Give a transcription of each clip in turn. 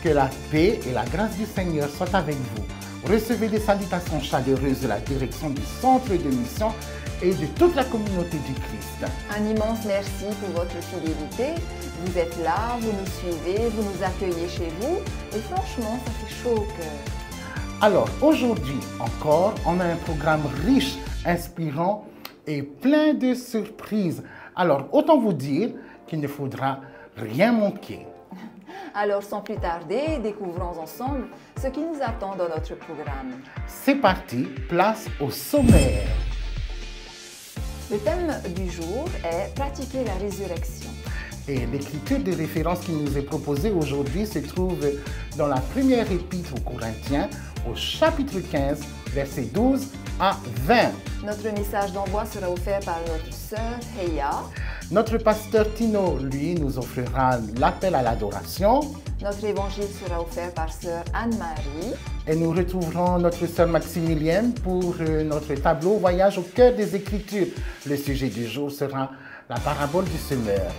Que la paix et la grâce du Seigneur soient avec vous. Recevez des salutations chaleureuses de la direction du centre de mission et de toute la communauté du Christ. Un immense merci pour votre fidélité. Vous êtes là, vous nous suivez, vous nous accueillez chez vous et franchement, ça fait chaud au cœur. Alors, aujourd'hui encore, on a un programme riche, inspirant et plein de surprises. Alors, autant vous dire qu'il ne faudra rien manquer. Alors, sans plus tarder, découvrons ensemble ce qui nous attend dans notre programme. C'est parti, place au sommaire. Le thème du jour est « Pratiquer la résurrection ». Et l'écriture de référence qui nous est proposée aujourd'hui se trouve dans la première épître aux Corinthiens, au chapitre 15, versets 12 à 20. Notre message d'envoi sera offert par notre sœur Heya. Notre pasteur Tino, lui, nous offrira l'appel à l'adoration. Notre évangile sera offert par sœur Anne-Marie. Et nous retrouverons notre sœur Maximilienne pour notre tableau Voyage au cœur des Écritures. Le sujet du jour sera la parabole du semeur.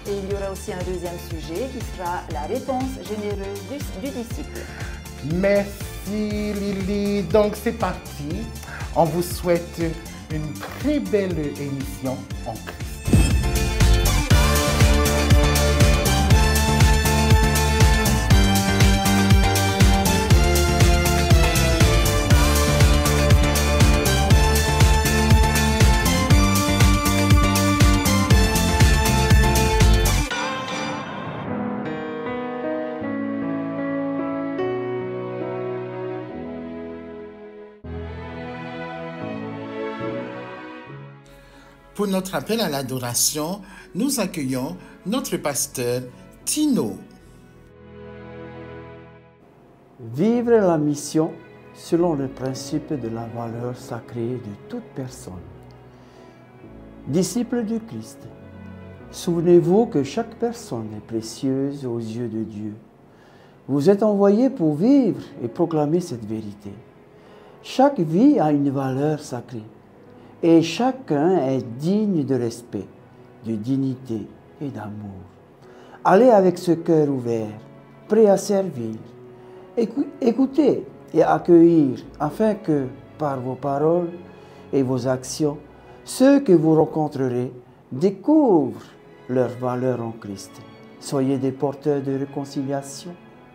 Et il y aura aussi un deuxième sujet qui sera la réponse généreuse du disciple. Merci Lily. Donc c'est parti. On vous souhaite une très belle émission en Christ. Pour notre appel à l'adoration, nous accueillons notre pasteur Tino. Vivre la mission selon le principe de la valeur sacrée de toute personne. Disciples du Christ, souvenez-vous que chaque personne est précieuse aux yeux de Dieu. Vous êtes envoyés pour vivre et proclamer cette vérité. Chaque vie a une valeur sacrée. Et chacun est digne de respect, de dignité et d'amour. Allez avec ce cœur ouvert, prêt à servir. Écoutez et accueillir, afin que, par vos paroles et vos actions, ceux que vous rencontrerez découvrent leur valeur en Christ. Soyez des porteurs de réconciliation,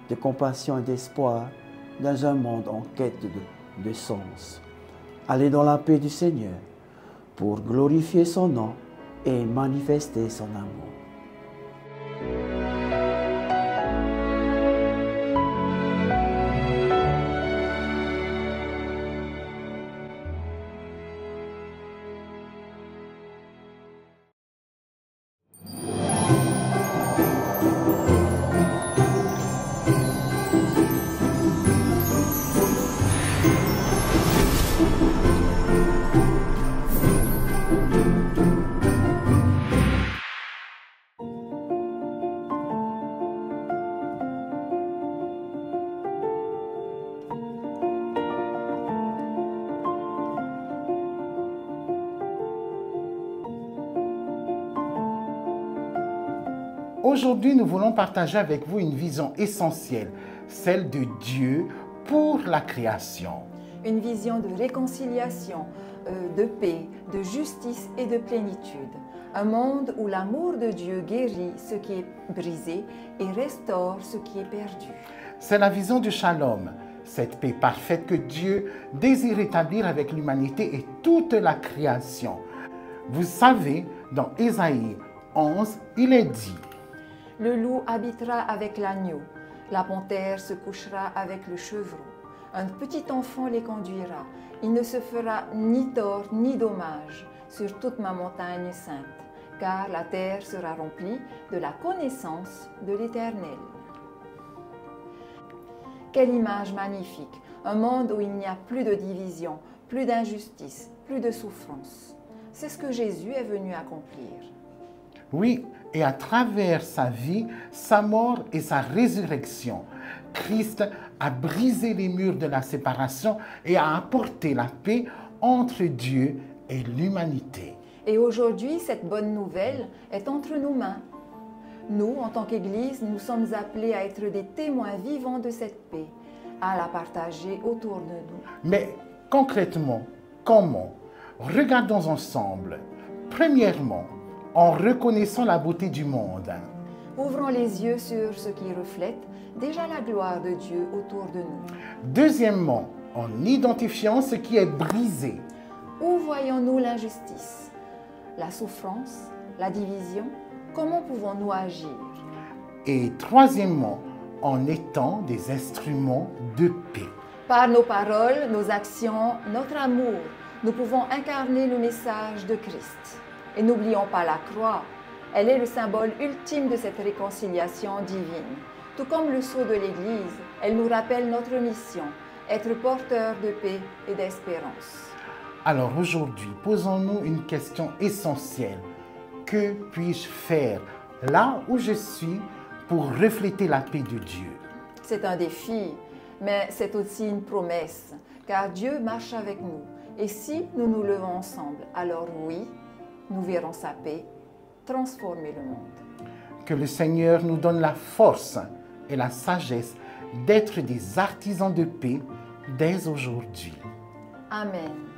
de compassion et d'espoir dans un monde en quête de sens. Allez dans la paix du Seigneur, pour glorifier son nom et manifester son amour. Aujourd'hui, nous voulons partager avec vous une vision essentielle, celle de Dieu pour la création. Une vision de réconciliation, de paix, de justice et de plénitude. Un monde où l'amour de Dieu guérit ce qui est brisé et restaure ce qui est perdu. C'est la vision du shalom, cette paix parfaite que Dieu désire établir avec l'humanité et toute la création. Vous savez, dans Ésaïe 11, il est dit: Le loup habitera avec l'agneau, la panthère se couchera avec le chevreau. Un petit enfant les conduira, il ne se fera ni tort ni dommage sur toute ma montagne sainte, car la terre sera remplie de la connaissance de l'Éternel. Quelle image magnifique! Un monde où il n'y a plus de division, plus d'injustice, plus de souffrance. C'est ce que Jésus est venu accomplir. Oui, et à travers sa vie, sa mort et sa résurrection, Christ a brisé les murs de la séparation et a apporté la paix entre Dieu et l'humanité. Et aujourd'hui, cette bonne nouvelle est entre nos mains. Nous, en tant qu'Église, nous sommes appelés à être des témoins vivants de cette paix, à la partager autour de nous. Mais concrètement, comment? Regardons ensemble. Premièrement, en reconnaissant la beauté du monde. Ouvrons les yeux sur ce qui reflète déjà la gloire de Dieu autour de nous. Deuxièmement, en identifiant ce qui est brisé. Où voyons-nous l'injustice, la souffrance, la division? Comment pouvons-nous agir? Et troisièmement, en étant des instruments de paix. Par nos paroles, nos actions, notre amour, nous pouvons incarner le message de Christ. Et n'oublions pas la croix. Elle est le symbole ultime de cette réconciliation divine. Tout comme le sceau de l'Église, elle nous rappelle notre mission, être porteur de paix et d'espérance. Alors aujourd'hui, posons-nous une question essentielle. Que puis-je faire là où je suis pour refléter la paix de Dieu? C'est un défi, mais c'est aussi une promesse, car Dieu marche avec nous. Et si nous nous levons ensemble, alors oui, nous verrons sa paix transformer le monde. Que le Seigneur nous donne la force et la sagesse d'être des artisans de paix dès aujourd'hui. Amen.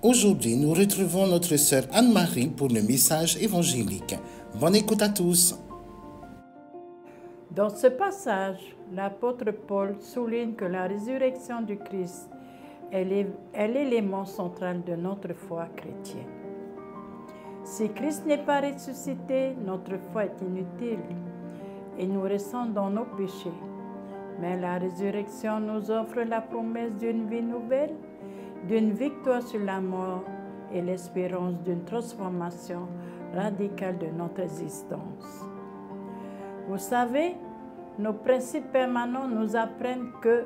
Aujourd'hui, nous retrouvons notre sœur Anne-Marie pour le message évangélique. Bonne écoute à tous. Dans ce passage, l'apôtre Paul souligne que la résurrection du Christ est l'élément central de notre foi chrétienne. Si Christ n'est pas ressuscité, notre foi est inutile et nous restons dans nos péchés. Mais la résurrection nous offre la promesse d'une vie nouvelle, d'une victoire sur la mort et l'espérance d'une transformation radicale de notre existence. Vous savez, nos principes permanents nous apprennent que,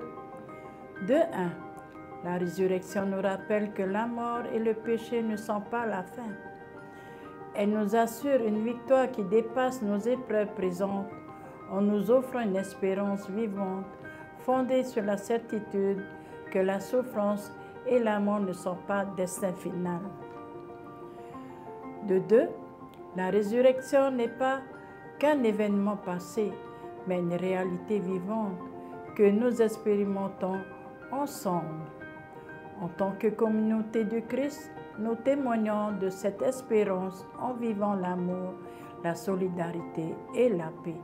de 1, la résurrection nous rappelle que la mort et le péché ne sont pas la fin. Elle nous assure une victoire qui dépasse nos épreuves présentes en nous offrant une espérance vivante fondée sur la certitude que la souffrance et la mort ne sont pas destin final. De 2, la résurrection n'est pas qu'un événement passé, mais une réalité vivante que nous expérimentons ensemble. En tant que communauté du Christ, nous témoignons de cette espérance en vivant l'amour, la solidarité et la paix.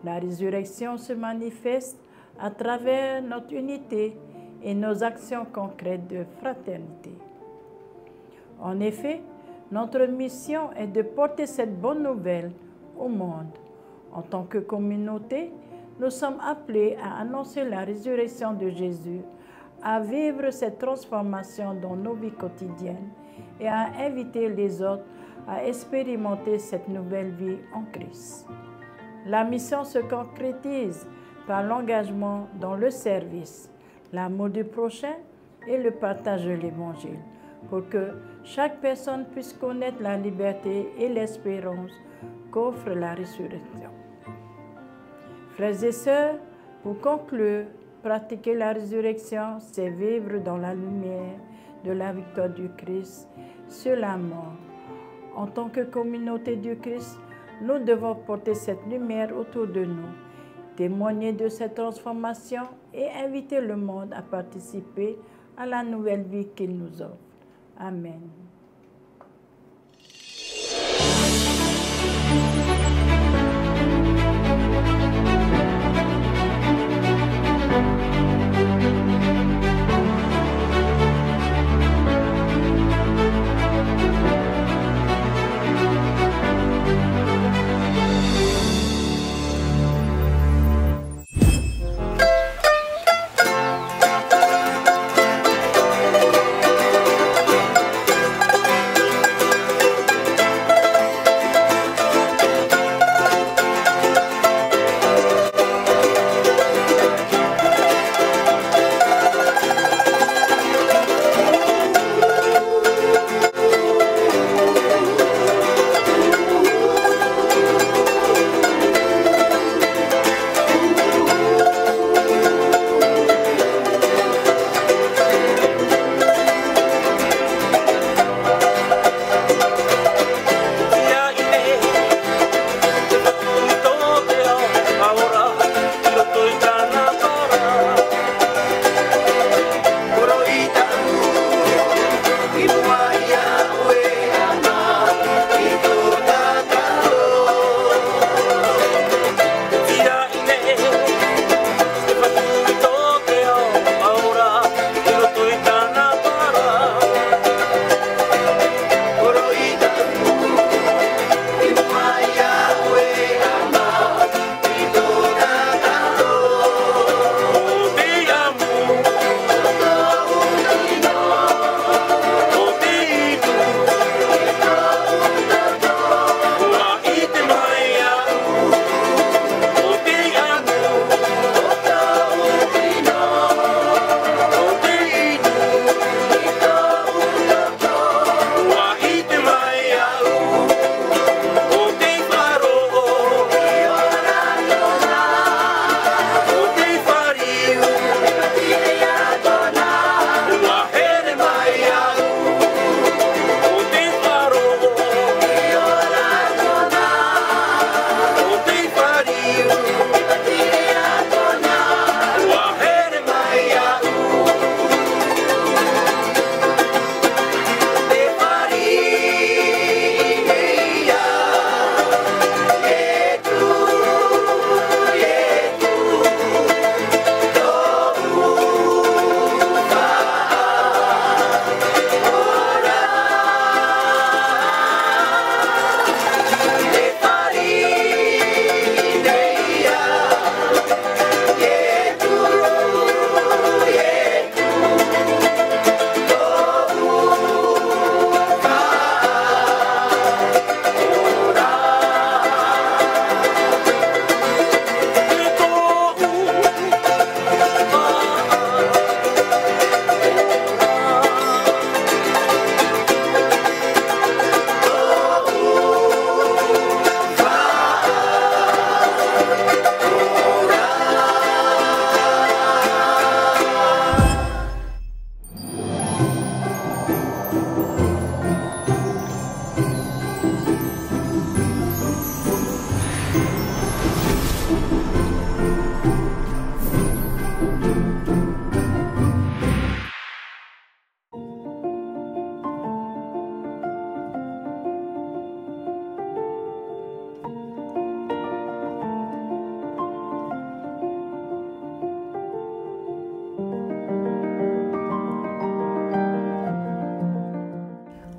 La résurrection se manifeste à travers notre unité et nos actions concrètes de fraternité. En effet, notre mission est de porter cette bonne nouvelle au monde. En tant que communauté, nous sommes appelés à annoncer la résurrection de Jésus, à vivre cette transformation dans nos vies quotidiennes et à inviter les autres à expérimenter cette nouvelle vie en Christ. La mission se concrétise par l'engagement dans le service, l'amour du prochain et le partage de l'Évangile, pour que chaque personne puisse connaître la liberté et l'espérance qu'offre la résurrection. Frères et sœurs, pour conclure, pratiquer la résurrection, c'est vivre dans la lumière de la victoire du Christ sur la mort. En tant que communauté du Christ, nous devons porter cette lumière autour de nous, témoigner de cette transformation et inviter le monde à participer à la nouvelle vie qu'il nous offre. Amen.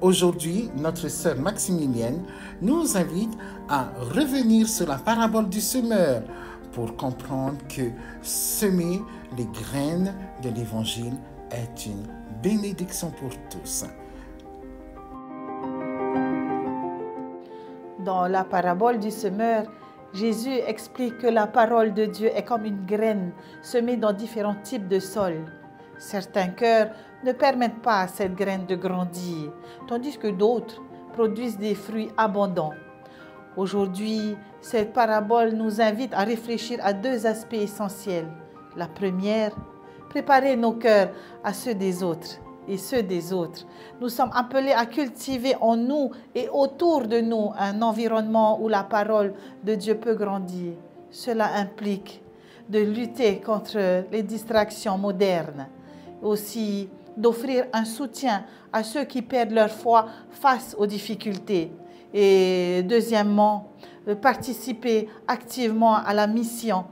Aujourd'hui, notre sœur Maximilienne nous invite à revenir sur la parabole du semeur pour comprendre que semer les graines de l'Évangile est une bénédiction pour tous. Dans la parabole du semeur, Jésus explique que la parole de Dieu est comme une graine semée dans différents types de sols. Certains cœurs ne permettent pas à cette graine de grandir, tandis que d'autres produisent des fruits abondants. Aujourd'hui, cette parabole nous invite à réfléchir à deux aspects essentiels. La première, préparer nos cœurs à ceux des autres et ceux des autres. Nous sommes appelés à cultiver en nous et autour de nous un environnement où la parole de Dieu peut grandir. Cela implique de lutter contre les distractions modernes, aussi d'offrir un soutien à ceux qui perdent leur foi face aux difficultés. Et deuxièmement, de participer activement à la mission.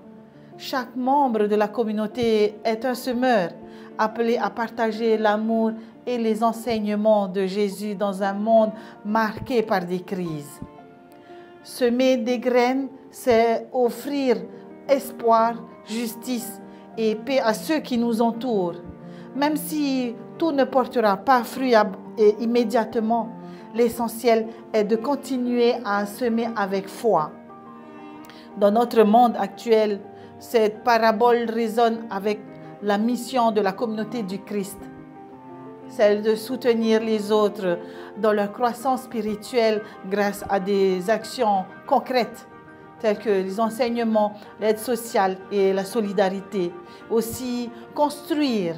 Chaque membre de la communauté est un semeur, appelé à partager l'amour et les enseignements de Jésus dans un monde marqué par des crises. Semer des graines, c'est offrir espoir, justice et paix à ceux qui nous entourent. Même si tout ne portera pas fruit immédiatement, l'essentiel est de continuer à semer avec foi. Dans notre monde actuel, cette parabole résonne avec la mission de la communauté du Christ, celle de soutenir les autres dans leur croissance spirituelle grâce à des actions concrètes telles que les enseignements, l'aide sociale et la solidarité. Aussi, construire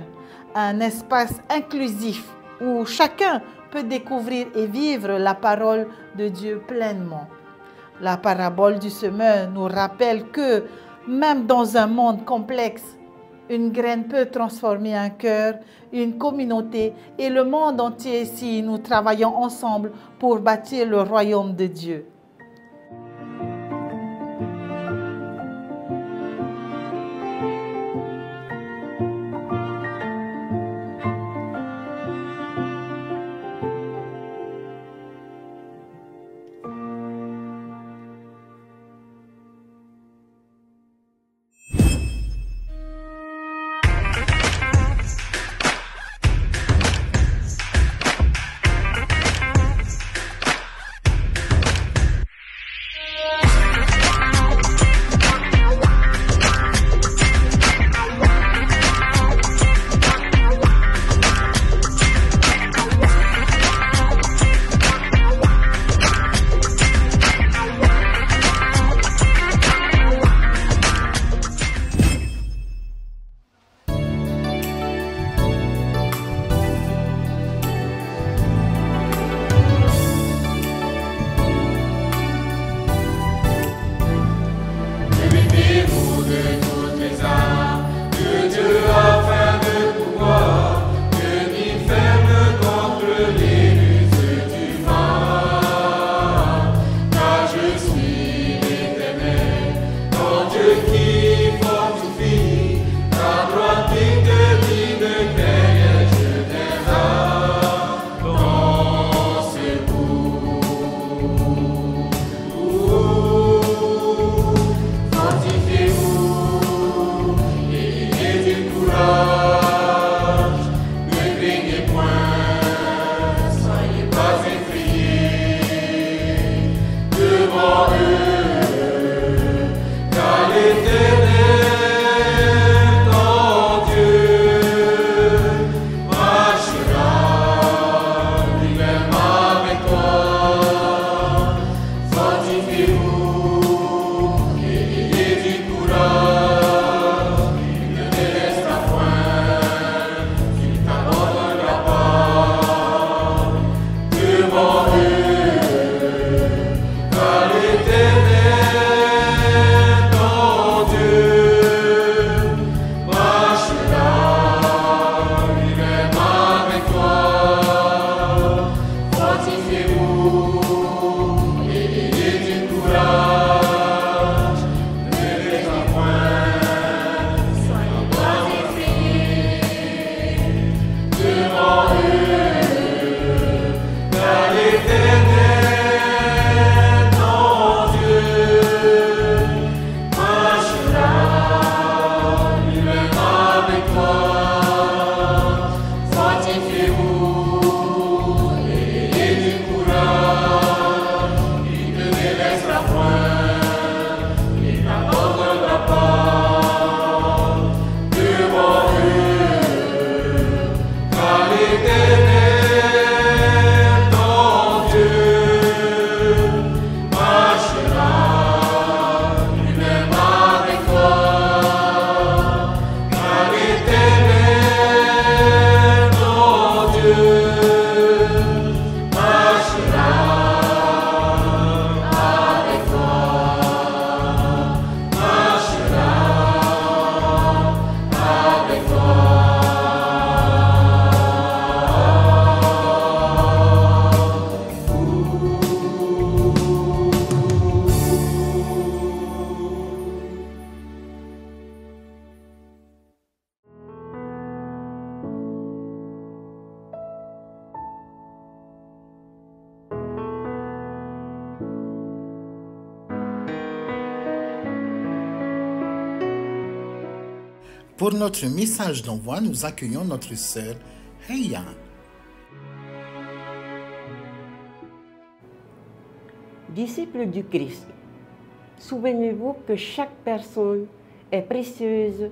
un espace inclusif où chacun peut découvrir et vivre la parole de Dieu pleinement. La parabole du semeur nous rappelle que même dans un monde complexe, une graine peut transformer un cœur, une communauté et le monde entier si nous travaillons ensemble pour bâtir le royaume de Dieu. Car l'éternel Pour notre message d'envoi, nous accueillons notre sœur Heya. Disciples du Christ, souvenez-vous que chaque personne est précieuse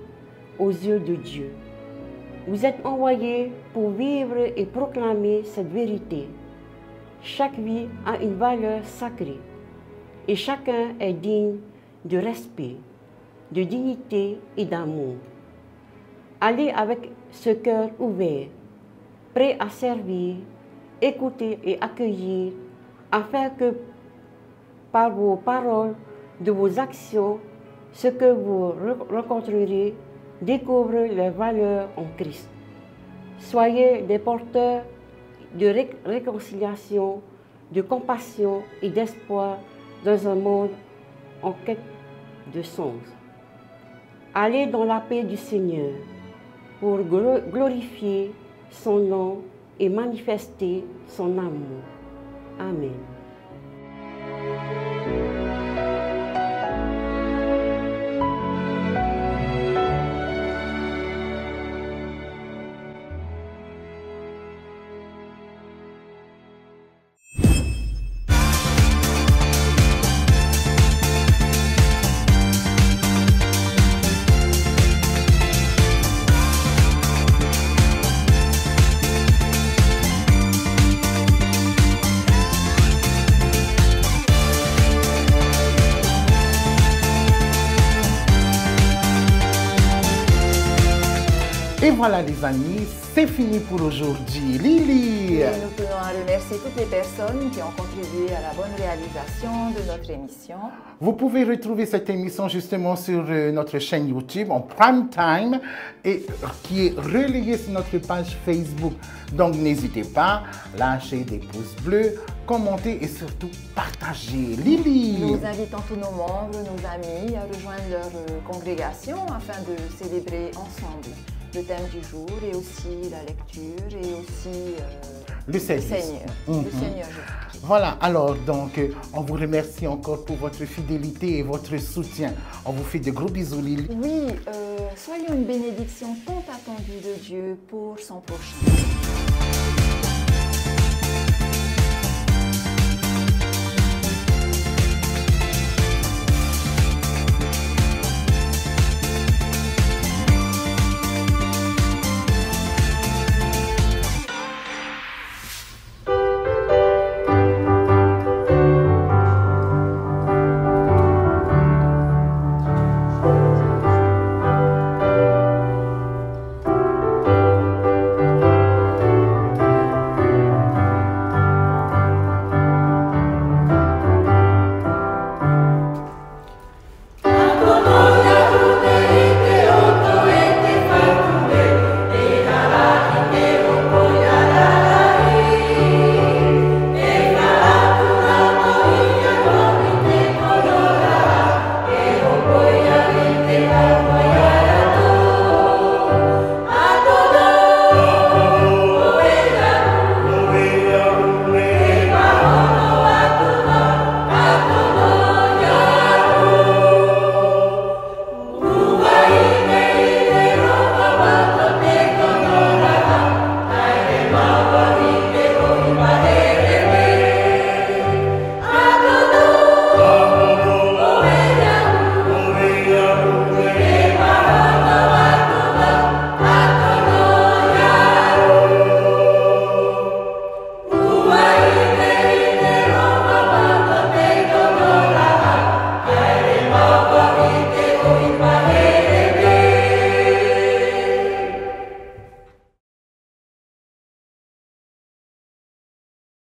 aux yeux de Dieu. Vous êtes envoyés pour vivre et proclamer cette vérité. Chaque vie a une valeur sacrée et chacun est digne de respect, de dignité et d'amour. Allez avec ce cœur ouvert, prêt à servir, écouter et accueillir, afin que par vos paroles, de vos actions, ce que vous rencontrerez découvre les valeurs en Christ. Soyez des porteurs de réconciliation, de compassion et d'espoir dans un monde en quête de sens. Allez dans la paix du Seigneur pour glorifier son nom et manifester son amour. Amen. Et voilà les amis, c'est fini pour aujourd'hui. Lily! Et nous tenons à remercier toutes les personnes qui ont contribué à la bonne réalisation de notre émission. Vous pouvez retrouver cette émission justement sur notre chaîne YouTube en prime time et qui est relayée sur notre page Facebook. Donc n'hésitez pas, lâchez des pouces bleus, commentez et surtout partagez. Lily! Nous invitons tous nos membres, nos amis à rejoindre leur congrégation afin de célébrer ensemble le thème du jour et aussi la lecture et aussi le Seigneur. Le Seigneur Jésus-Christ. Voilà, alors donc on vous remercie encore pour votre fidélité et votre soutien. On vous fait de gros bisous, Lily. Oui, soyons une bénédiction tant attendue de Dieu pour son prochain.